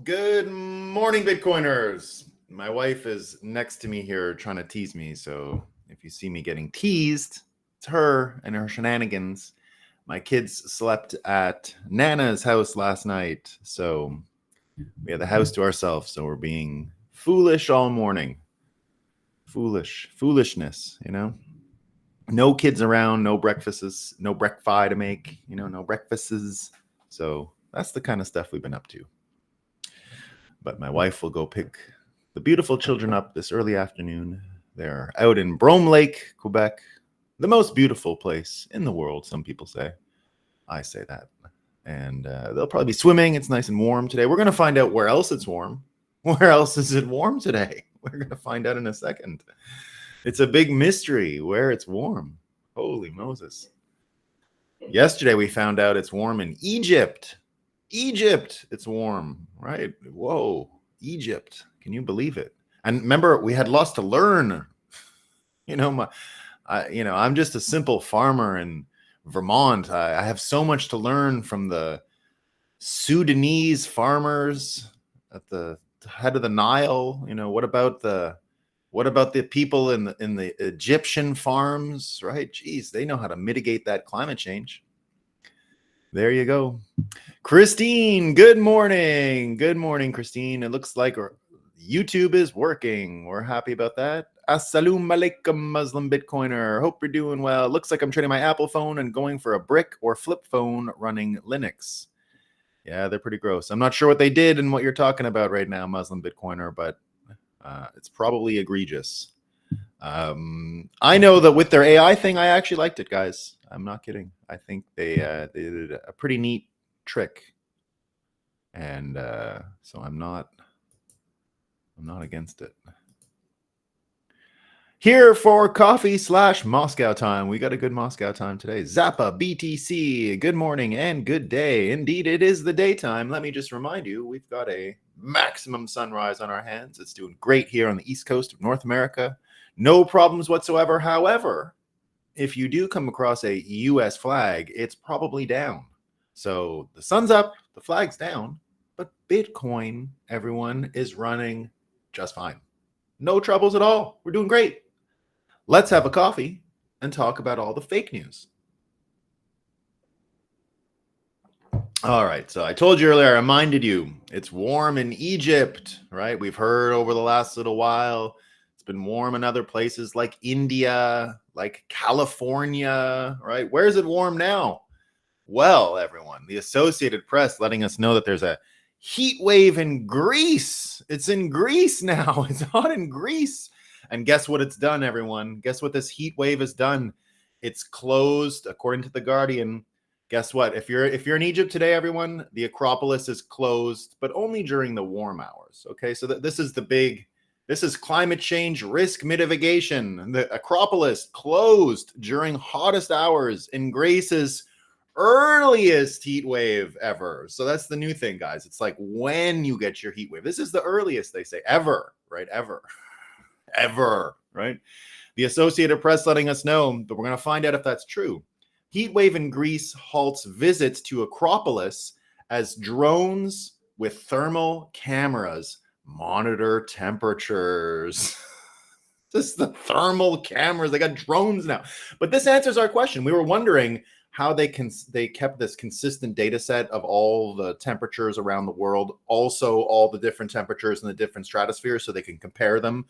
Good morning, Bitcoiners. My wife is next to me here trying to tease me. So if you see me getting teased, it's her and her shenanigans. My kids slept at Nana's house last night. So we had the house to ourselves. So we're being foolish all morning. Foolishness, No kids around, no breakfasts, no breakfast to make, no breakfasts. So that's the kind of stuff we've been up to. But my wife will go pick the beautiful children up this early afternoon. They're out in Brome Lake, Quebec, the most beautiful place in the world, some people say. I say that. And they'll probably be swimming. It's nice and warm today. We're going to find out where else it's warm. Where else is it warm today? We're going to find out in a second. It's a big mystery where it's warm. Holy Moses. Yesterday we found out it's warm in Egypt. It's warm, right? Whoa, Egypt. Can you believe it? And remember, we had lots to learn. I'm just a simple farmer in Vermont. I have so much to learn from the Sudanese farmers at the head of the Nile. What about the people in the Egyptian farms, right? Geez, they know how to mitigate that climate change. There you go. Christine, good morning. Good morning, Christine. It looks like YouTube is working. We're happy about that. Assalamu alaikum, Muslim Bitcoiner. Hope you're doing well. It looks like I'm trading my Apple phone and going for a brick or flip phone running Linux. Yeah, they're pretty gross. I'm not sure what they did and what you're talking about right now, Muslim Bitcoiner, but it's probably egregious. I know that with their AI thing, I actually liked it, guys. I'm not kidding. I think they did a pretty neat trick, and so I'm not against it. Here for coffee/Moscow time. We got a good Moscow time today. Zappa BTC. Good morning and good day. Indeed, it is the daytime. Let me just remind you, we've got a maximum sunrise on our hands. It's doing great here on the east coast of North America. No problems whatsoever. However, if you do come across a US flag, it's probably down. So the sun's up, the flag's down, but Bitcoin, everyone, is running just fine. No troubles at all. We're doing great. Let's have a coffee and talk about all the fake news. All right, so I told you earlier, I reminded you, it's warm in Egypt, right? We've heard over the last little while. It's been warm in other places like India, like California, right? Where is it warm now? Well, everyone, the Associated Press letting us know that there's a heat wave in Greece. It's in Greece now. It's hot in Greece. And guess what it's done, everyone? Guess what this heat wave has done? It's closed, according to The Guardian. Guess what? If you're in Egypt today, everyone, the Acropolis is closed, but only during the warm hours. Okay, so this is climate change risk mitigation. The Acropolis closed during hottest hours in Greece's earliest heat wave ever. So that's the new thing, guys. It's like when you get your heat wave. This is the earliest, they say, ever, right? Ever, right? The Associated Press letting us know, but we're going to find out if that's true. Heat wave in Greece halts visits to Acropolis as drones with thermal cameras monitor temperatures. Just the thermal cameras. They got drones now. But this answers our question. We were wondering how they kept this consistent data set of all the temperatures around the world, also all the different temperatures in the different stratospheres, so they can compare them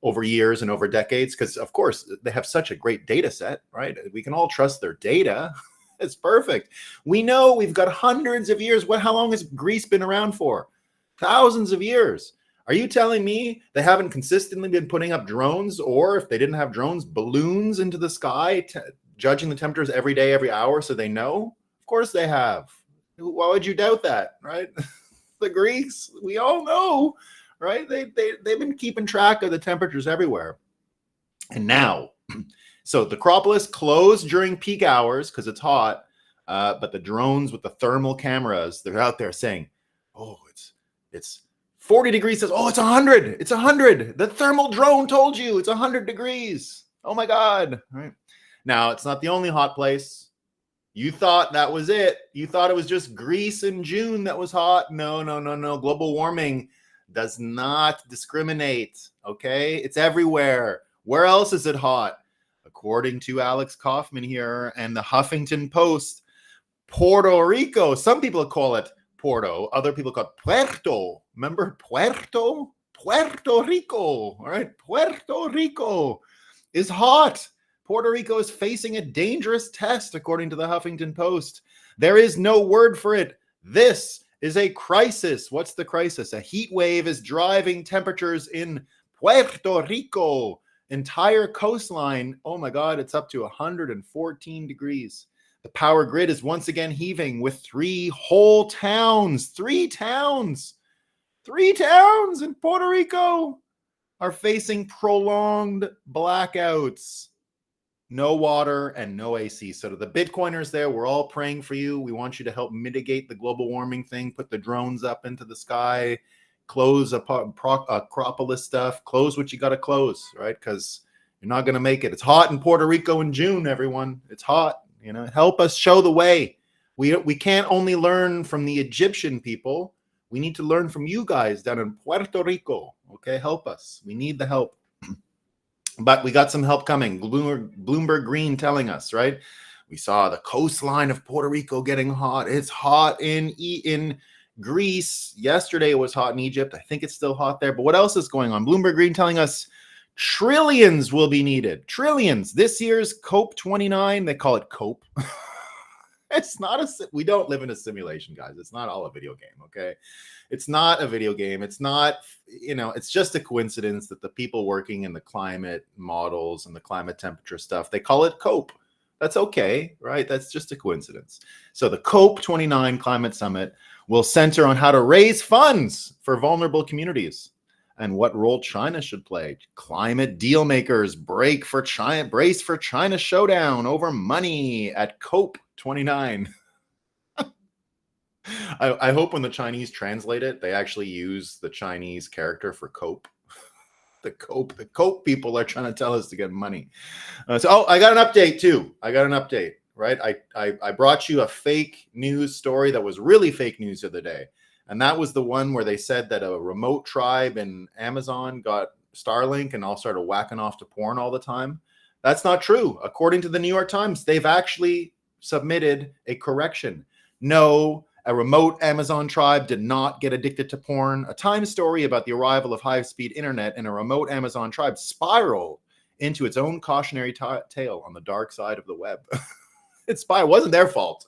over years and over decades. Because, of course, they have such a great data set, right? We can all trust their data. It's perfect. We know we've got hundreds of years. How long has Greece been around for? Thousands of years. Are you telling me they haven't consistently been putting up drones, or if they didn't have drones, balloons into the sky, judging the temperatures every day, every hour, so they know? Of course they have. Why would you doubt that, right? The Greeks, we all know, right? They've been keeping track of the temperatures everywhere. And now, so the Acropolis closed during peak hours because it's hot, but the drones with the thermal cameras, they're out there saying, oh, it's 40 degrees. Says, oh, it's 100. It's 100. The thermal drone told you it's 100 degrees. Oh my God. All right. Now, it's not the only hot place. You thought that was it. You thought it was just Greece in June that was hot. No. Global warming does not discriminate, okay? It's everywhere. Where else is it hot? According to Alex Kaufman here and the Huffington Post, Puerto Rico, some people call it Porto, other people call it Puerto. Remember Puerto? Puerto Rico, all right? Puerto Rico is hot. Puerto Rico is facing a dangerous test, according to the Huffington Post. There is no word for it. This is a crisis. What's the crisis? A heat wave is driving temperatures in Puerto Rico. Entire coastline, oh my God, it's up to 114 degrees. The power grid is once again heaving with three towns in Puerto Rico are facing prolonged blackouts. No water and no AC. So to the Bitcoiners there, we're all praying for you. We want you to help mitigate the global warming thing. Put the drones up into the sky. Close Acropolis stuff. Close what you got to close, right? Because you're not going to make it. It's hot in Puerto Rico in June, everyone. It's hot. You know, help us show the way. We can't only learn from the Egyptian people. We need to learn from you guys down in Puerto Rico. Okay, help us. We need the help. But we got some help coming. Bloomberg Green telling us, right? We saw the coastline of Puerto Rico getting hot. It's hot in Greece. Yesterday it was hot in Egypt. I think it's still hot there. But what else is going on? Bloomberg Green telling us trillions will be needed. Trillions. This year's COP29, they call it COPE. It's not we don't live in a simulation, guys. It's not all a video game, okay? It's not a video game. It's not, it's just a coincidence that the people working in the climate models and the climate temperature stuff, they call it COPE. That's okay, right? That's just a coincidence. So the COP29 Climate Summit will center on how to raise funds for vulnerable communities and what role China should play. Climate deal makers brace for China showdown over money at COP29. I hope when the Chinese translate it, they actually use the Chinese character for cope. The cope people are trying to tell us to get money. I got an update too. Right? I brought you a fake news story that was really fake news the other day. And that was the one where they said that a remote tribe in Amazon got Starlink and all started whacking off to porn all the time. That's not true. According to the New York Times, they've actually submitted a correction. No, a remote Amazon tribe did not get addicted to porn. A Time story about the arrival of high-speed internet in a remote Amazon tribe spiraled into its own cautionary tale on the dark side of the web. It wasn't their fault.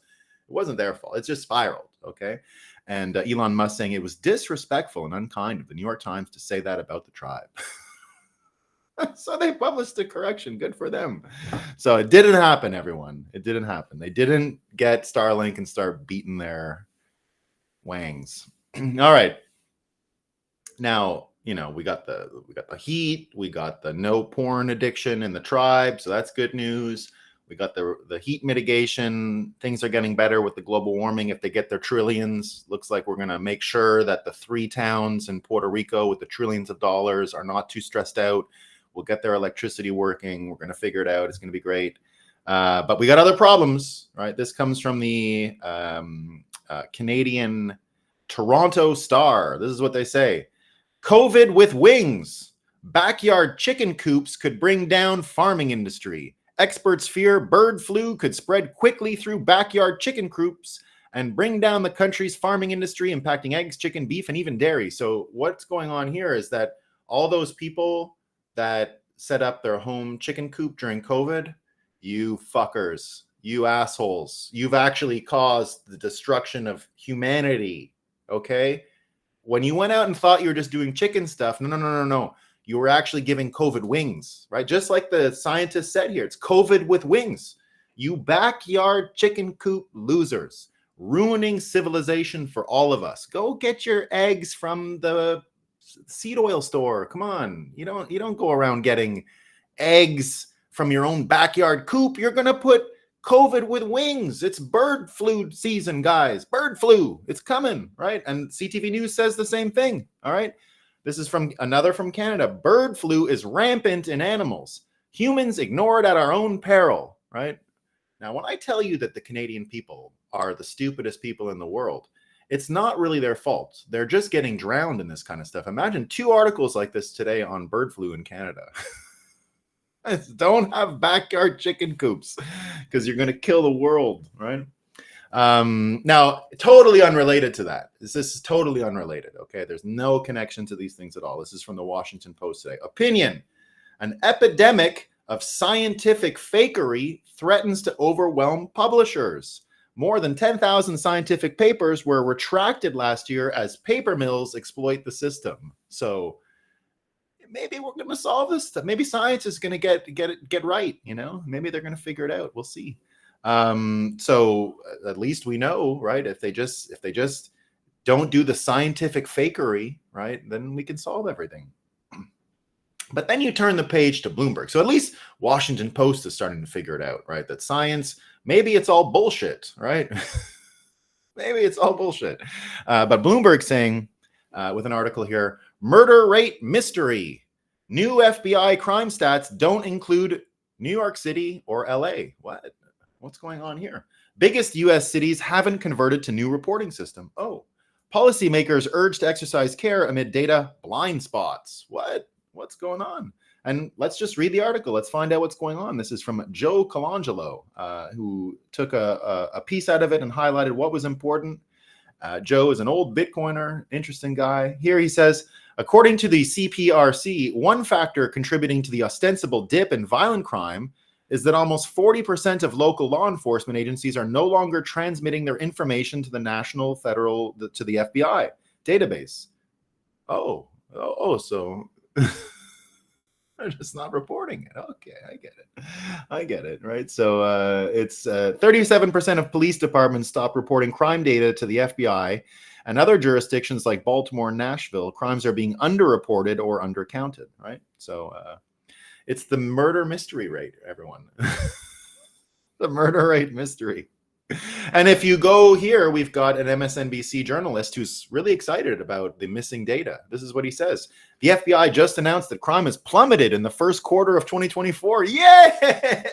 It's just spiraled, okay? And Elon Musk saying it was disrespectful and unkind of the New York Times to say that about the tribe. So they published a correction. Good for them. So it didn't happen, everyone. It didn't happen. They didn't get Starlink and start beating their wangs. All right. Now, we got the heat. We got the no porn addiction in the tribe. So that's good news. We got the heat mitigation. Things are getting better with the global warming. If they get their trillions, looks like we're going to make sure that the 3 towns in Puerto Rico with the trillions of dollars are not too stressed out. We'll get their electricity working. We're going to figure it out. It's going to be great. But we got other problems, right? This comes from the Canadian Toronto Star. This is what they say. COVID with wings. Backyard chicken coops could bring down farming industry. Experts fear bird flu could spread quickly through backyard chicken coops and bring down the country's farming industry, impacting eggs, chicken, beef, and even dairy. So what's going on here is that all those people that set up their home chicken coop during COVID, you fuckers, you assholes, you've actually caused the destruction of humanity, okay? When you went out and thought you were just doing chicken stuff, no. You were actually giving COVID wings, right? Just like the scientists said here, it's COVID with wings. You backyard chicken coop losers, ruining civilization for all of us. Go get your eggs from the seed oil store. Come on. You don't go around getting eggs from your own backyard coop. You're going to put COVID with wings. It's bird flu season, guys. Bird flu. It's coming, right? And CTV News says the same thing, all right? This is from Canada. Bird flu is rampant in animals. Humans ignore it at our own peril, right? Now, when I tell you that the Canadian people are the stupidest people in the world, it's not really their fault. They're just getting drowned in this kind of stuff. Imagine 2 articles like this today on bird flu in Canada. Don't have backyard chicken coops because you're going to kill the world, right? Now, totally unrelated to that. This is totally unrelated, okay? There's no connection to these things at all. This is from the Washington Post today. Opinion: an epidemic of scientific fakery threatens to overwhelm publishers. More than 10,000 scientific papers were retracted last year as paper mills exploit the system. So maybe we're going to solve this stuff. Maybe science is going to get right, you know? Maybe they're going to figure it out. We'll see. So at least we know, right? If they just don't do the scientific fakery, right, then we can solve everything. But then you turn the page to Bloomberg. So at least Washington Post is starting to figure it out, right? That science, maybe it's all bullshit, right? Maybe it's all bullshit. But Bloomberg saying, with an article here, murder rate mystery. New FBI crime stats don't include New York City or LA. What? What's going on here? Biggest U.S. cities haven't converted to new reporting system. Oh, policymakers urge to exercise care amid data blind spots. What? What's going on? And let's just read the article. Let's find out what's going on. This is from Joe Colangelo, who took a piece out of it and highlighted what was important. Joe is an old Bitcoiner, interesting guy. Here he says, according to the CPRC, one factor contributing to the ostensible dip in violent crime is that almost 40% of local law enforcement agencies are no longer transmitting their information to the national, federal, to the FBI database. So they're just not reporting it. Okay, I get it, right? So it's 37% of police departments stopped reporting crime data to the FBI, and other jurisdictions like Baltimore and Nashville, crimes are being underreported or undercounted, right? So it's the murder mystery rate, everyone. The murder rate mystery. And if you go here, we've got an MSNBC journalist who's really excited about the missing data. This is what he says. The FBI just announced that crime has plummeted in the first quarter of 2024. Yeah!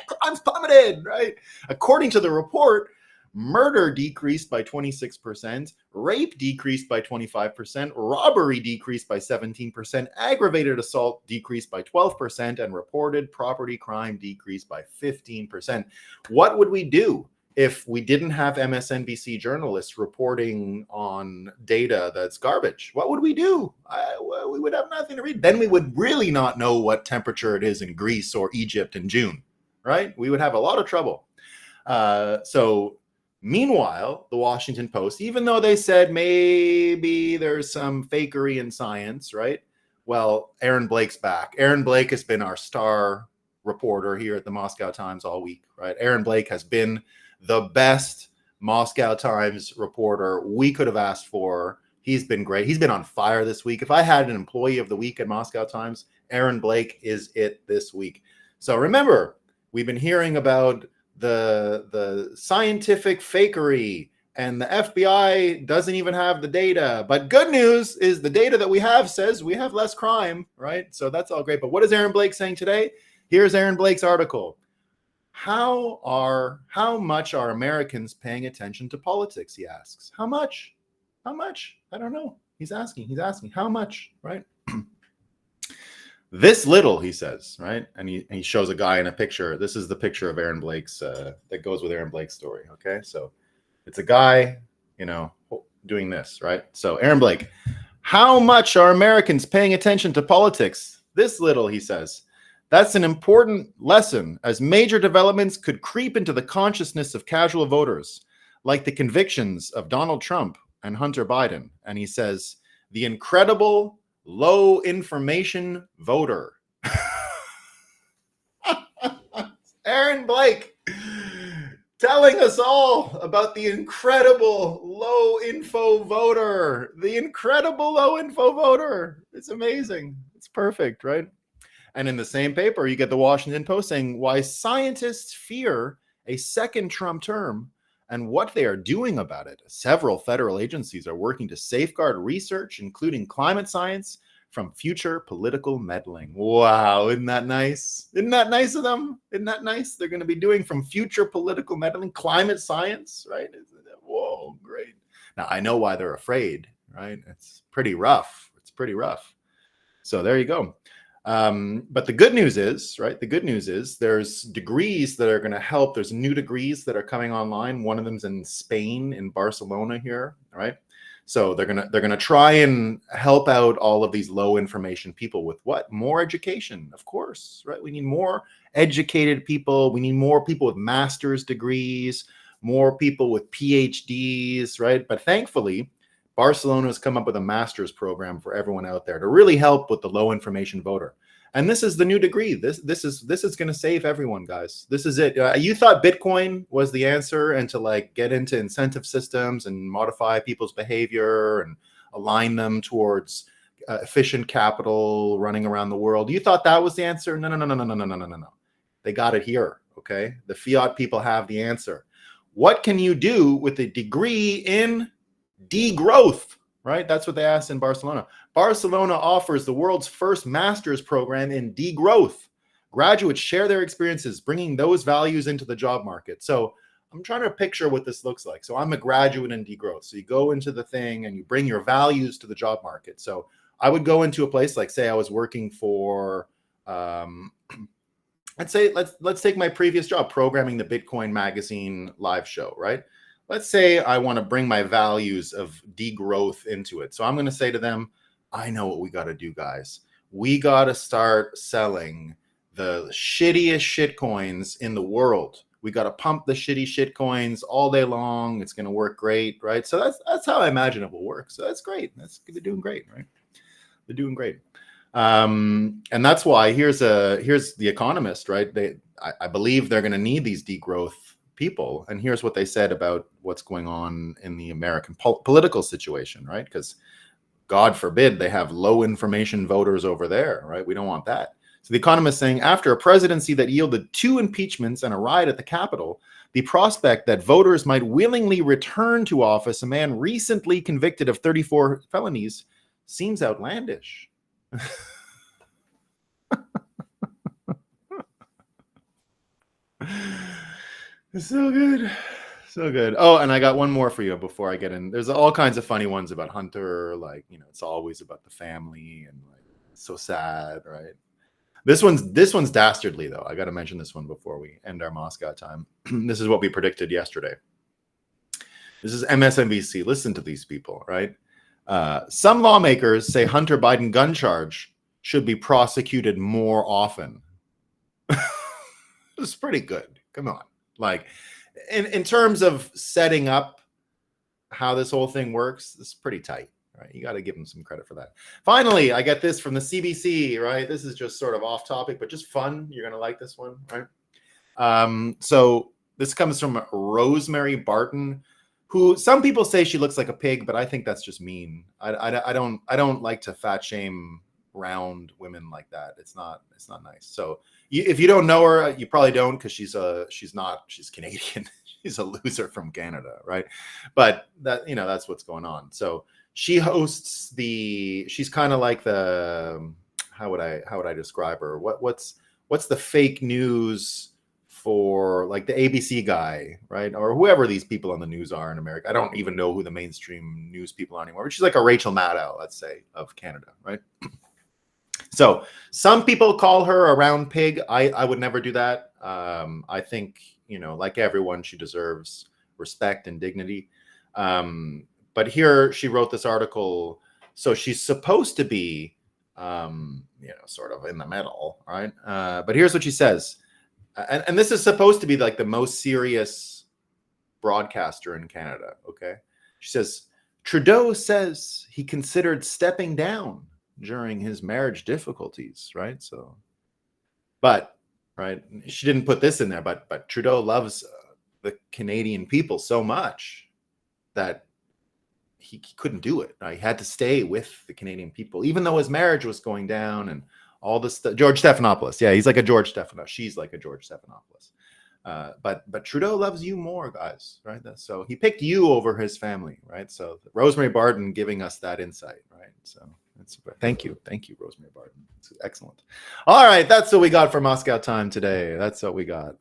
Crime's plummeted, right? According to the report, murder decreased by 26%, rape decreased by 25%, robbery decreased by 17%, aggravated assault decreased by 12%, and reported property crime decreased by 15%. What would we do if we didn't have MSNBC journalists reporting on data that's garbage? What would we do? We would have nothing to read. Then we would really not know what temperature it is in Greece or Egypt in June, right? We would have a lot of trouble. Meanwhile, the Washington Post, even though they said maybe there's some fakery in science, right? Well, Aaron Blake's back. Aaron Blake has been our star reporter here at the Moscow Times all week, right? Aaron Blake has been the best Moscow Times reporter we could have asked for. He's been great. He's been on fire this week. If I had an employee of the week at Moscow Times, Aaron Blake is it this week. So remember, we've been hearing about the scientific fakery, and the FBI doesn't even have the data. But good news is the data that we have says we have less crime, right? So that's all great. But what is Aaron Blake saying today? Here's Aaron Blake's article. How much are Americans paying attention to politics? He asks. How much? How much? I don't know. He's asking how much, right? This little, he says, right? And he shows a guy in a picture. This is the picture of Aaron Blake's, that goes with Aaron Blake's story, okay? So it's a guy, doing this, right? So Aaron Blake, how much are Americans paying attention to politics? This little, he says. That's an important lesson, as major developments could creep into the consciousness of casual voters, like the convictions of Donald Trump and Hunter Biden. And he says, the incredible low information voter. Aaron Blake telling us all about the incredible low info voter. The incredible low info voter. It's amazing. It's perfect, right? And in the same paper, you get the Washington Post saying why scientists fear a second Trump term and what they are doing about it. Several federal agencies are working to safeguard research, including climate science, from future political meddling. Wow, isn't that nice? Isn't that nice of them? Isn't that nice? They're going to be doing from future political meddling, climate science, right? Whoa, great. Now, I know why they're afraid, right? It's pretty rough. It's pretty rough. So there you go. But the good news is, right? The good news is there's degrees that are going to help. There's new degrees that are coming online. One of them's in Spain, in Barcelona here, right? So they're gonna try and help out all of these low information people with what? More education, of course, right? We need more educated people. We need more people with master's degrees, more people with PhDs, right? But thankfully, Barcelona has come up with a master's program for everyone out there to really help with the low information voter. And this is the new degree. This is going to save everyone, guys. This is it. You thought Bitcoin was the answer, and to like get into incentive systems and modify people's behavior and align them towards efficient capital running around the world. You thought that was the answer? No. They got it here. Okay, the fiat people have the answer. What can you do with a degree in degrowth? Right? That's what they asked in Barcelona. Barcelona offers the world's first master's program in degrowth. Graduates share their experiences, bringing those values into the job market. So I'm trying to picture what this looks like. So I'm a graduate in degrowth. So you go into the thing and you bring your values to the job market. So I would go into a place like, say I was working for, let's say, let's take my previous job, programming the Bitcoin Magazine live show, right? Let's say I want to bring my values of degrowth into it. So I'm going to say to them, I know what we got to do, guys. We got to start selling the shittiest shit coins in the world. We got to pump the shitty shit coins all day long. It's going to work great, right? So that's how I imagine it will work. So that's great. They're doing great, right? They're doing great. And that's why here's The Economist, right? I believe they're going to need these degrowth people. And here's what they said about what's going on in the American political situation, right? Because God forbid they have low information voters over there, right? We don't want that. So The Economist saying, after a presidency that yielded 2 impeachments and a riot at the Capitol, the prospect that voters might willingly return to office a man recently convicted of 34 felonies seems outlandish. It's so good. So good. Oh, and I got one more for you before I get in. There's all kinds of funny ones about Hunter, like, you know, it's always about the family and like so sad, right? This one's dastardly though. I got to mention this one before we end our Moscow time. This is what we predicted yesterday. This is MSNBC. Listen to these people, right? Some lawmakers say Hunter Biden gun charge should be prosecuted more often. It's pretty good. Come on. Like, in terms of setting up how this whole thing works, it's pretty tight, right? You got to give them some credit for that. Finally, I get this from the CBC, right? This is just sort of off topic, but just fun. You're going to like this one, right? So this comes from Rosemary Barton, who some people say she looks like a pig, but I think that's just mean. I don't like to fat shame round women like that. It's not nice. So if you don't know her, you probably don't, because she's Canadian. She's a loser from Canada, right? But that, you know, that's what's going on. So she hosts she's kind of like the, how would I describe her? What's the fake news for like the ABC guy, right? Or whoever these people on the news are in America. I don't even know who the mainstream news people are anymore. But she's like a Rachel Maddow, let's say, of Canada, right? So some people call her a round pig. I would never do that. I think, you know, like everyone, she deserves respect and dignity. But here she wrote this article. So she's supposed to be, you know, sort of in the middle, right? But here's what she says. And this is supposed to be like the most serious broadcaster in Canada, okay? She says, Trudeau says he considered stepping down during his marriage difficulties, right? So, but, right, she didn't put this in there, but Trudeau loves the Canadian people so much that he couldn't do it. He had to stay with the Canadian people, even though his marriage was going down and all this stuff. George Stephanopoulos. Yeah, he's like a George Stephanopoulos. She's like a George Stephanopoulos. But Trudeau loves you more, guys, right? So he picked you over his family, right? So Rosemary Barton giving us that insight, right? So Thank you, Rosemary Barton. It's excellent. All right, that's what we got for Moscow time today. That's what we got.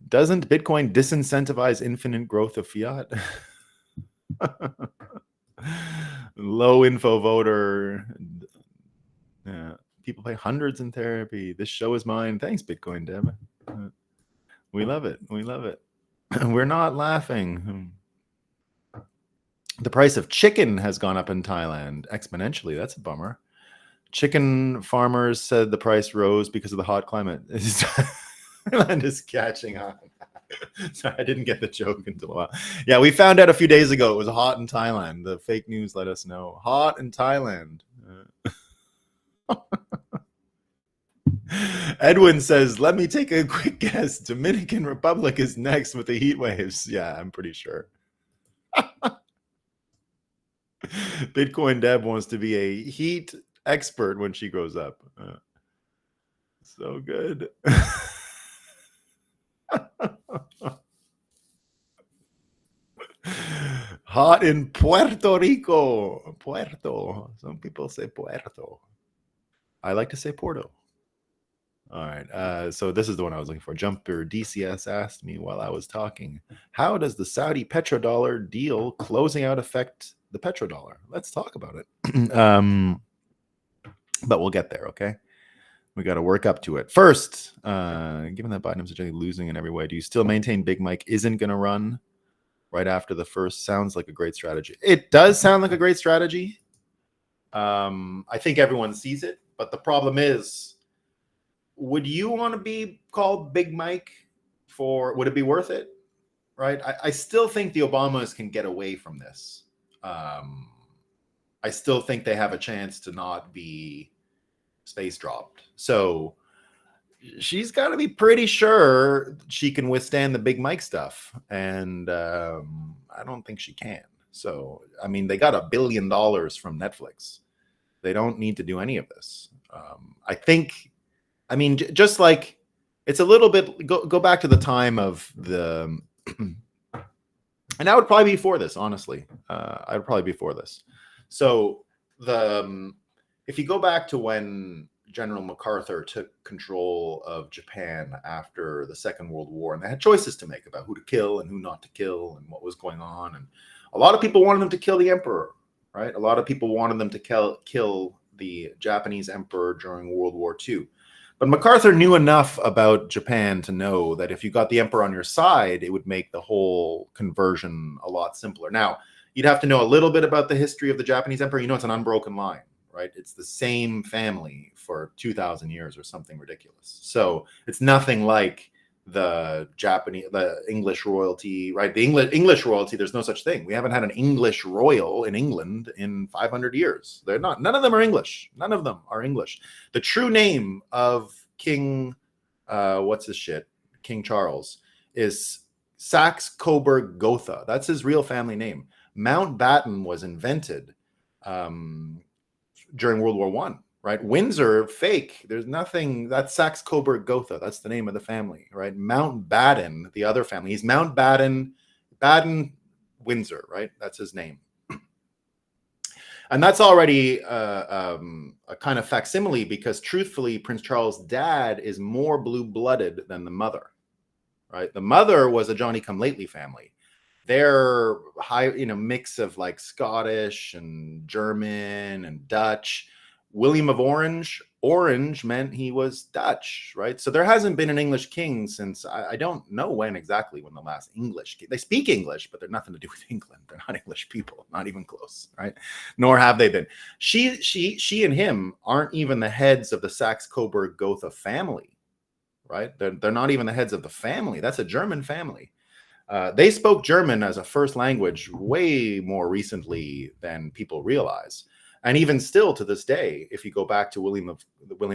Doesn't Bitcoin disincentivize infinite growth of fiat? Low info voter. People pay hundreds in therapy. This show is mine. Thanks, Bitcoin Deb. We love it. We're not laughing. The price of chicken has gone up in Thailand exponentially. That's a bummer. Chicken farmers said the price rose because of the hot climate. Thailand is catching on. Sorry, I didn't get the joke until a while. Yeah, we found out a few days ago it was hot in Thailand. The fake news let us know. Hot in Thailand. Edwin says, let me take a quick guess. Dominican Republic is next with the heat waves. Yeah, I'm pretty sure. Bitcoin Deb wants to be a heat expert when she grows up. So good. Hot in Puerto Rico. Puerto. Some people say Puerto. I like to say Porto. All right. So this is the one I was looking for. Jumper DCS asked me while I was talking, how does the Saudi petrodollar deal closing out affect the petrodollar? Let's talk about it. But we'll get there, okay? We got to work up to it. First, given that Biden is losing in every way, do you still maintain Big Mike isn't going to run right after the first? Sounds like a great strategy. It does sound like a great strategy. I think everyone sees it, but the problem is, would you want to be called Big Mike would it be worth it? Right? I still think the Obamas can get away from this. I still think they have a chance to not be space dropped. So she's got to be pretty sure she can withstand the Big Mike stuff. And I don't think she can. So, I mean, they got $1 billion from Netflix. They don't need to do any of this. I mean, just like it's a little bit, go back to the time of the, and I would probably be for this, honestly. I would probably be for this. So if you go back to when General MacArthur took control of Japan after the Second World War, and they had choices to make about who to kill and who not to kill and what was going on. And a lot of people wanted them to kill the emperor, right? A lot of people wanted them to kill the Japanese emperor during World War II. But MacArthur knew enough about Japan to know that if you got the emperor on your side, it would make the whole conversion a lot simpler. Now, you'd have to know a little bit about the history of the Japanese emperor. You know, it's an unbroken line, right? It's the same family for 2,000 years or something ridiculous. So it's nothing like the English royalty, right? The English royalty, there's no such thing. We haven't had an English royal in England in 500 years. None of them are English. None of them are English. The true name of King, King Charles is Saxe-Coburg-Gotha. That's his real family name. Mountbatten was invented during World War I. Right? Windsor, fake. There's nothing. That's Saxe-Coburg-Gotha. That's the name of the family, right? Mountbatten, the other family. He's Mountbatten, Windsor, right? That's his name. And that's already a kind of facsimile because, truthfully, Prince Charles' dad is more blue-blooded than the mother, right? The mother was a Johnny-come-lately family. They're mix of like Scottish and German and Dutch. William of Orange meant he was Dutch, right? So there hasn't been an English king since, I don't know when exactly when the last English king. They speak English, but they're nothing to do with England. They're not English people, not even close, right? Nor have they been. She and him aren't even the heads of the Saxe-Coburg-Gotha family, right? They're not even the heads of the family. That's a German family. They spoke German as a first language way more recently than people realize. And even still to this day, if you go back to William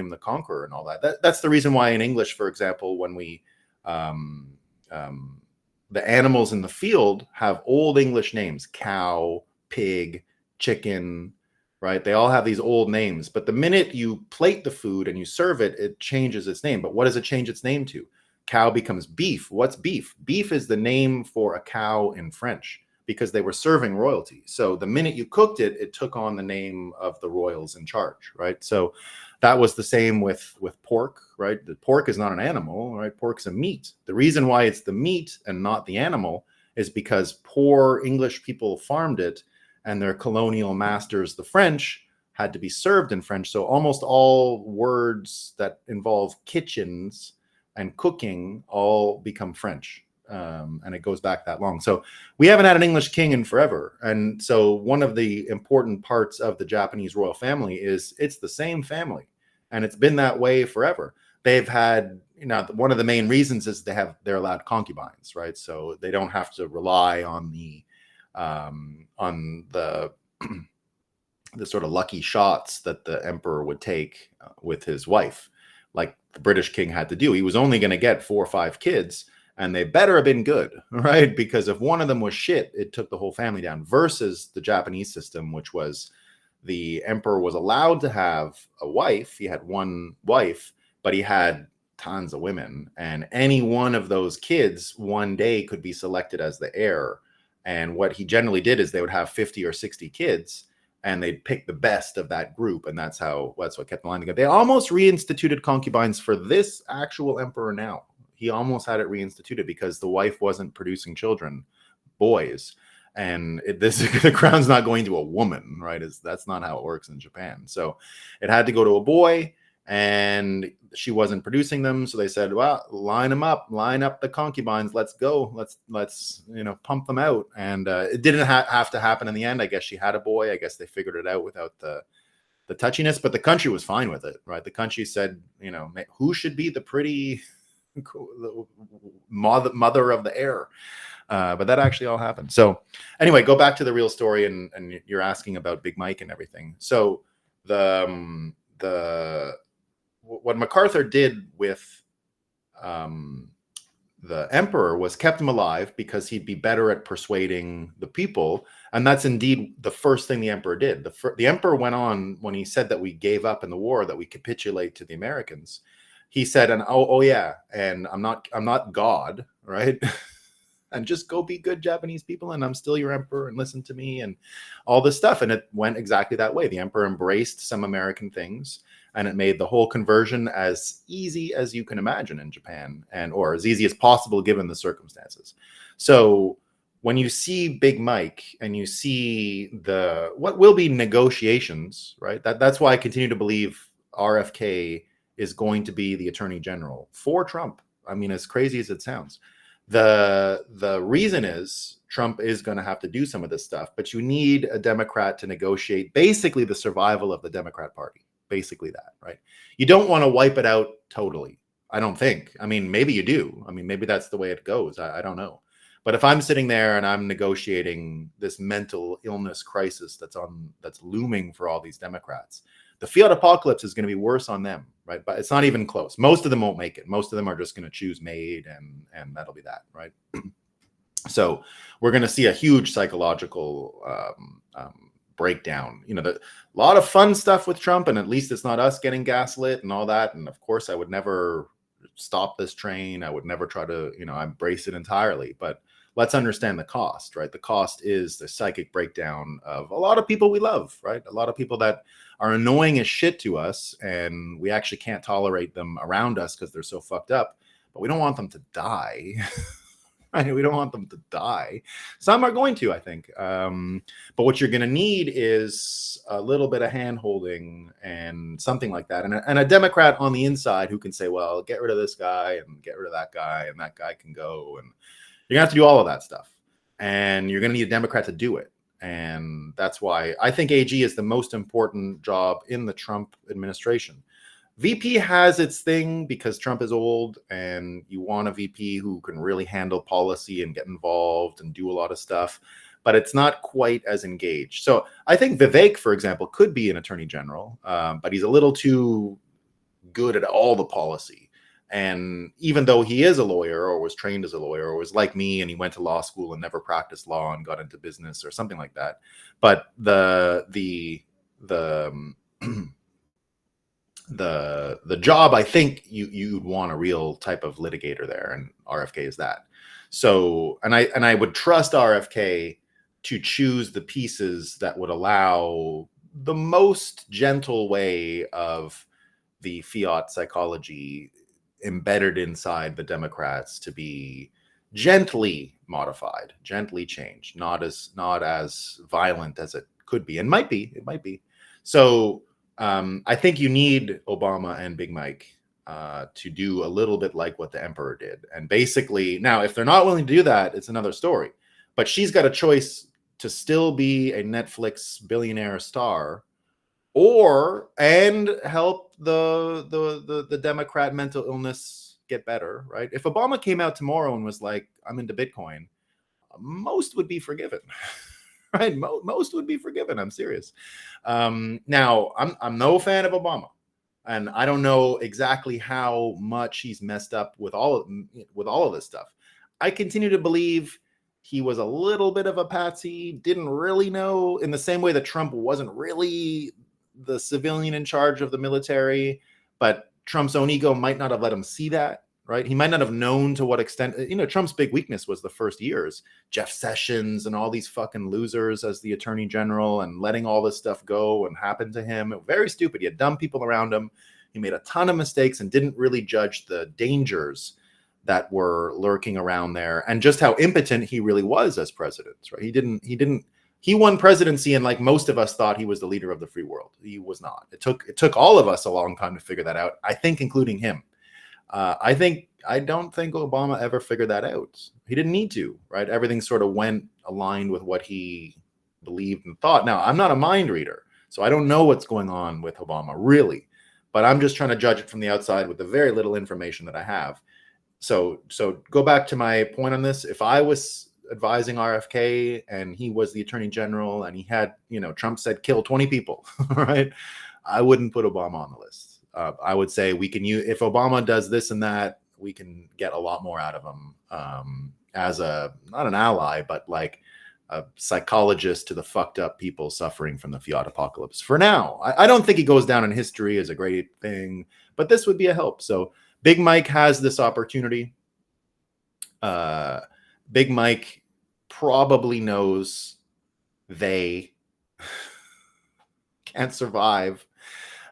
the Conqueror and all that's the reason why in English, for example, when we the animals in the field have old English names, cow, pig, chicken, right? They all have these old names. But the minute you plate the food and you serve it, it changes its name. But what does it change its name to? Cow becomes beef. What's beef? Beef is the name for a cow in French, because they were serving royalty. So the minute you cooked it, it took on the name of the royals in charge, right? So that was the same with pork, right? The pork is not an animal, right? Pork's a meat. The reason why it's the meat and not the animal is because poor English people farmed it, and their colonial masters, the French, had to be served in French. So almost all words that involve kitchens and cooking all become French. And it goes back that long. So we haven't had an English king in forever. And so one of the important parts of the Japanese royal family is it's the same family. And it's been that way forever. They've had, one of the main reasons is they're allowed concubines, right? So they don't have to rely on the the sort of lucky shots that the emperor would take with his wife, like the British king had to do. He was only going to get 4 or 5 kids, and they better have been good, right? Because if one of them was shit, it took the whole family down, versus the Japanese system, which was the emperor was allowed to have a wife. He had one wife, but he had tons of women, and any one of those kids one day could be selected as the heir. And what he generally did is they would have 50 or 60 kids, and they'd pick the best of that group. And that's what kept the line together. They almost reinstituted concubines for this actual emperor now. He almost had it reinstituted because the wife wasn't producing children, boys. And the crown's not going to a woman, right? That's not how it works in Japan. So it had to go to a boy, and she wasn't producing them. So they said, well, line up the concubines. Let's go. Let's pump them out. And it didn't have to happen in the end. I guess she had a boy. I guess they figured it out without the touchiness, but the country was fine with it, right? The country said, who should be the pretty mother of the heir? But that actually all happened. So anyway, go back to the real story, and you're asking about Big Mike and everything. So what MacArthur did with the emperor was kept him alive because he'd be better at persuading the people. And that's indeed the first thing the emperor did. The emperor went on, when he said that we gave up in the war, that we capitulate to the Americans, he said, and oh yeah, and I'm not God, right? And just go be good Japanese people, and I'm still your emperor, and listen to me, and all this stuff. And it went exactly that way. The emperor embraced some American things, and it made the whole conversion as easy as you can imagine in Japan, or as easy as possible given the circumstances. So when you see Big Mike and you see what will be negotiations, right? That's why I continue to believe RFK is going to be the attorney general for Trump. I mean, as crazy as it sounds. The reason is Trump is going to have to do some of this stuff, but you need a Democrat to negotiate basically the survival of the Democrat Party. Basically that, right? You don't want to wipe it out totally. I don't think. I mean, maybe you do. I mean, maybe that's the way it goes. I don't know. But if I'm sitting there and I'm negotiating this mental illness crisis that's looming for all these Democrats, the fiat apocalypse is going to be worse on them, right? But it's not even close. Most of them won't make it. Most of them are just going to choose MAID, and that'll be that, right? So we're going to see a huge psychological breakdown. A lot of fun stuff with Trump, and at least it's not us getting gaslit and all that. And of course, I would never stop this train. I would never try to, embrace it entirely. But let's understand the cost, right? The cost is the psychic breakdown of a lot of people we love, right? A lot of people that are annoying as shit to us, and we actually can't tolerate them around us because they're so fucked up, but we don't want them to die. Right? We don't want them to die. Some are going to, I think. But what you're going to need is a little bit of hand-holding and something like that. And a Democrat on the inside who can say, well, get rid of this guy and get rid of that guy, and that guy can go. And you're going to have to do all of that stuff. And you're going to need a Democrat to do it. And that's why I think AG is the most important job in the Trump administration. VP has its thing because Trump is old, and you want a VP who can really handle policy and get involved and do a lot of stuff, but it's not quite as engaged. So I think Vivek, for example, could be an attorney general, but he's a little too good at all the policy. And even though he is a lawyer, or was trained as a lawyer, or was like me and he went to law school and never practiced law and got into business or something like that, but the job, I think you'd want a real type of litigator there, and RFK is that. So, and I would trust RFK to choose the pieces that would allow the most gentle way of the fiat psychology embedded inside the Democrats to be gently modified, gently changed, not as violent as it could be, and might be. It might be. So I think you need Obama and Big Mike to do a little bit like what the emperor did. And basically, now, if they're not willing to do that, it's another story. But she's got a choice to still be a Netflix billionaire star, and help the Democrat mental illness get better, right? If Obama came out tomorrow and was like, I'm into Bitcoin, most would be forgiven. Right? Most would be forgiven. I'm serious. Now, I'm no fan of Obama, and I don't know exactly how much he's messed up with all of this stuff. I continue to believe he was a little bit of a patsy, didn't really know, in the same way that Trump wasn't really the civilian in charge of the military, but Trump's own ego might not have let him see that. Right? He might not have known to what extent, Trump's big weakness was the first years, Jeff Sessions and all these fucking losers as the attorney general, and letting all this stuff go and happen to him. Very stupid. He had dumb people around him. He made a ton of mistakes and didn't really judge the dangers that were lurking around there, and just how impotent he really was as president. Right? He won presidency, and like most of us thought he was the leader of the free world. He was not. It took all of us a long time to figure that out, I think, including him. I don't think Obama ever figured that out. He didn't need to, right? Everything sort of went aligned with what he believed and thought. Now, I'm not a mind reader, so I don't know what's going on with Obama, really. But I'm just trying to judge it from the outside with the very little information that I have. So go back to my point on this. If I was advising RFK and he was the attorney general and he had, Trump said kill 20 people, right? I wouldn't put Obama on the list. I would say we can use, if Obama does this and that, we can get a lot more out of him as not an ally, but like a psychologist to the fucked up people suffering from the fiat apocalypse. For now, I don't think he goes down in history as a great thing, but this would be a help. So Big Mike has this opportunity. Big Mike probably knows they can't survive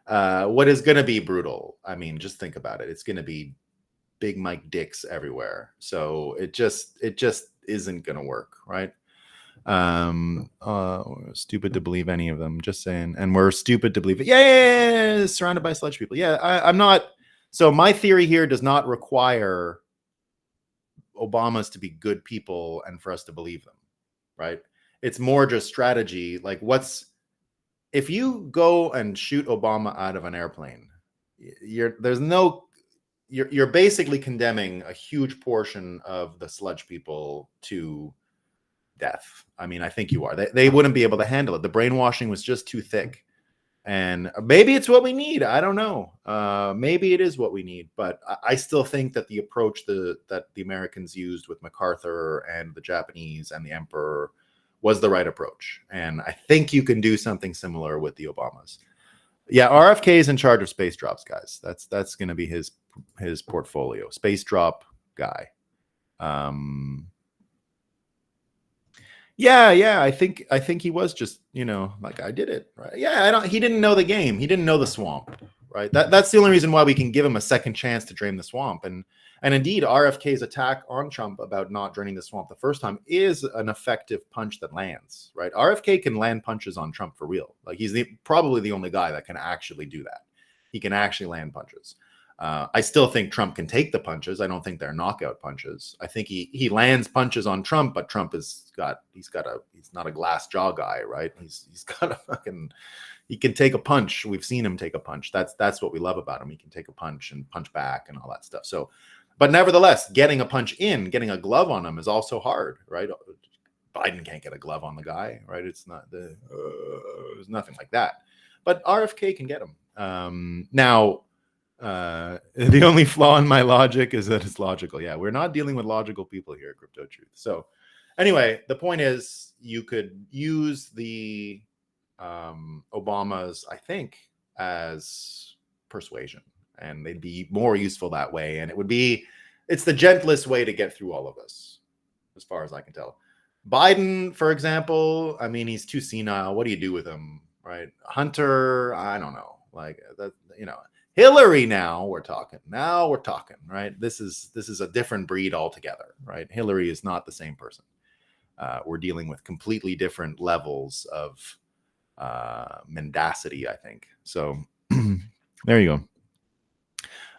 what is going to be brutal. I mean, just think about it. It's going to be Big Mike dicks everywhere. So it just isn't going to work, right? Stupid to believe any of them. Just saying. And we're stupid to believe it. Yeah, surrounded by sludge people. Yeah, I'm not. So my theory here does not require Obamas to be good people and for us to believe them, right? It's more just strategy. Like, if you go and shoot Obama out of an airplane, you're basically condemning a huge portion of the sludge people to death. I mean, I think you are. They wouldn't be able to handle it. The brainwashing was just too thick. And maybe it's what we need. I don't know. Maybe it is what we need. But I still think that the approach that the Americans used with MacArthur and the Japanese and the Emperor was the right approach. And I think you can do something similar with the Obamas. Yeah, RFK is in charge of space drops, guys. That's going to be his portfolio. Space drop guy. Yeah. I think he was just, like, I did it, right? Yeah, he didn't know the game. He didn't know the swamp, right? That's the only reason why we can give him a second chance to drain the swamp. And indeed, RFK's attack on Trump about not draining the swamp the first time is an effective punch that lands, right? RFK can land punches on Trump for real. Like, he's probably the only guy that can actually do that. He can actually land punches. I still think Trump can take the punches. I don't think they're knockout punches. I think he lands punches on Trump, but Trump he's not a glass jaw guy, right? He's got a fucking, he can take a punch. We've seen him take a punch. That's what we love about him. He can take a punch and punch back and all that stuff. So, but nevertheless, getting a punch in, getting a glove on him is also hard, right? Biden can't get a glove on the guy, right? It's not there's nothing like that. But RFK can get him. Now, the only flaw in my logic is that it's logical. Yeah, we're not dealing with logical people here at Crypto Truth. So anyway, the point is you could use the Obamas, I think, as persuasion, and they'd be more useful that way. And it's the gentlest way to get through all of this, as far as I can tell. Biden, for example, I mean, he's too senile. What do you do with him, right? Hunter, I don't know. Like that, Hillary. Now we're talking. Right? This is a different breed altogether, right? Hillary is not the same person. We're dealing with completely different levels of mendacity, I think. So there you